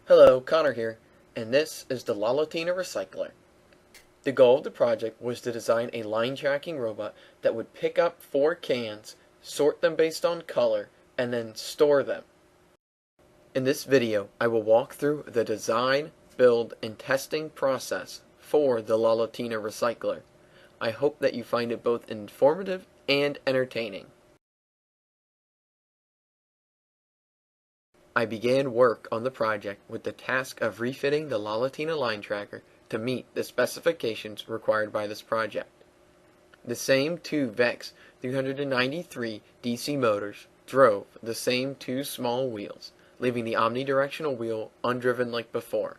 Hello, Connor here, and this is the Lalatina Recycler. The goal of the project was to design a line tracking robot that would pick up 4 cans, sort them based on color, and then store them. In this video, I will walk through the design, build, and testing process for the Lalatina Recycler. I hope that you find it both informative and entertaining. I began work on the project with the task of refitting the Lalatina line tracker to meet the specifications required by this project. The same two VEX 393 DC motors drove the same 2 small wheels, leaving the omnidirectional wheel undriven like before.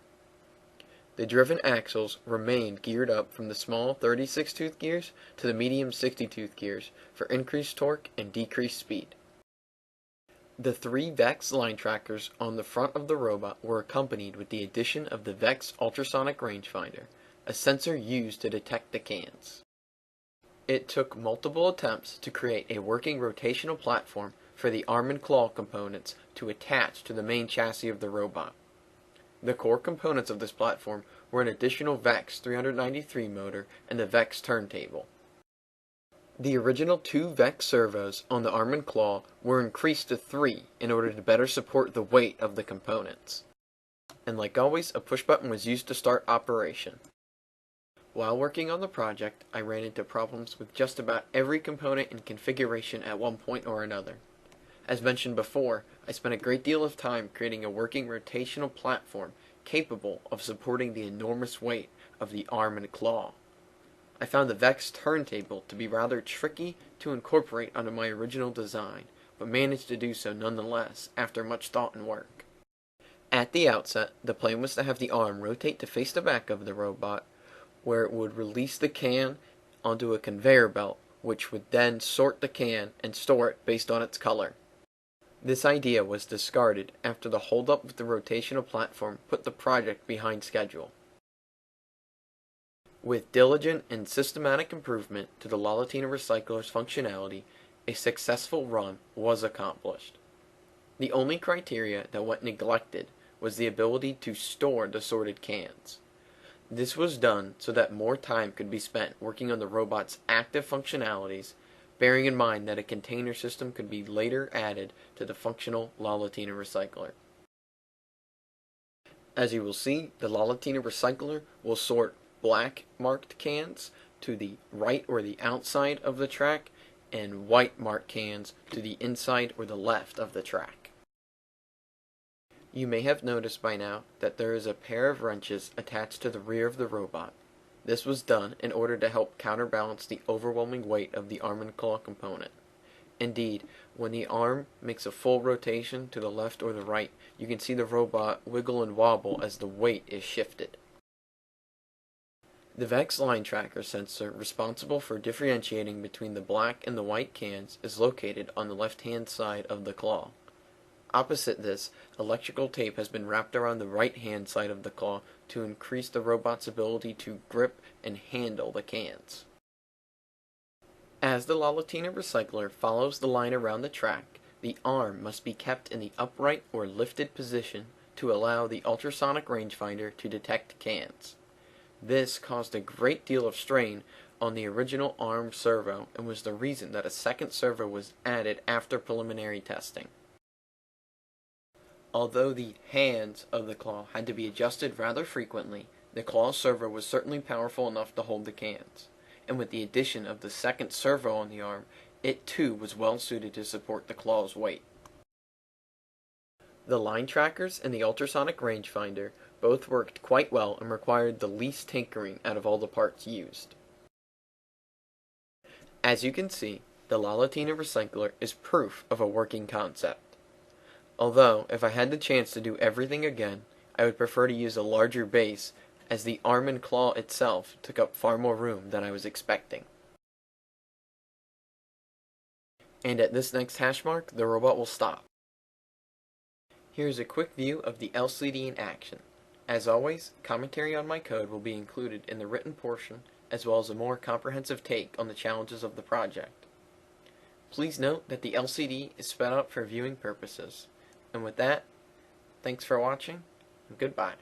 The driven axles remained geared up from the small 36-tooth gears to the medium 60-tooth gears for increased torque and decreased speed. The 3 VEX line trackers on the front of the robot were accompanied with the addition of the VEX ultrasonic rangefinder, a sensor used to detect the cans. It took multiple attempts to create a working rotational platform for the arm and claw components to attach to the main chassis of the robot. The core components of this platform were an additional VEX 393 motor and the VEX turntable. The original 2 VEX servos on the arm and claw were increased to 3 in order to better support the weight of the components. And like always, a push button was used to start operation. While working on the project, I ran into problems with just about every component and configuration at one point or another. As mentioned before, I spent a great deal of time creating a working rotational platform capable of supporting the enormous weight of the arm and claw. I found the VEX turntable to be rather tricky to incorporate onto my original design, but managed to do so nonetheless after much thought and work. At the outset, the plan was to have the arm rotate to face the back of the robot, where it would release the can onto a conveyor belt, which would then sort the can and store it based on its color. This idea was discarded after the holdup with the rotational platform put the project behind schedule. With diligent and systematic improvement to the Lalatina Recycler's functionality, a successful run was accomplished. The only criteria that went neglected was the ability to store the sorted cans. This was done so that more time could be spent working on the robot's active functionalities, bearing in mind that a container system could be later added to the functional Lalatina Recycler. As you will see, the Lalatina Recycler will sort black marked cans to the right or the outside of the track and white marked cans to the inside or the left of the track. You may have noticed by now that there is a pair of wrenches attached to the rear of the robot. This was done in order to help counterbalance the overwhelming weight of the arm and claw component. Indeed, when the arm makes a full rotation to the left or the right, you can see the robot wiggle and wobble as the weight is shifted. The VEX line tracker sensor responsible for differentiating between the black and the white cans is located on the left-hand side of the claw. Opposite this, electrical tape has been wrapped around the right-hand side of the claw to increase the robot's ability to grip and handle the cans. As the Lalatina Recycler follows the line around the track, the arm must be kept in the upright or lifted position to allow the ultrasonic rangefinder to detect cans. This caused a great deal of strain on the original arm servo and was the reason that a second servo was added after preliminary testing. Although the hands of the claw had to be adjusted rather frequently, the claw servo was certainly powerful enough to hold the cans, and with the addition of the second servo on the arm, it too was well suited to support the claw's weight. The line trackers and the ultrasonic rangefinder both worked quite well and required the least tinkering out of all the parts used. As you can see, the Lalatina Recycler is proof of a working concept. Although, if I had the chance to do everything again, I would prefer to use a larger base, as the arm and claw itself took up far more room than I was expecting. And at this next hash mark, the robot will stop. Here's a quick view of the LCD in action. As always, commentary on my code will be included in the written portion, as well as a more comprehensive take on the challenges of the project. Please note that the LCD is sped up for viewing purposes. And with that, thanks for watching, Goodbye.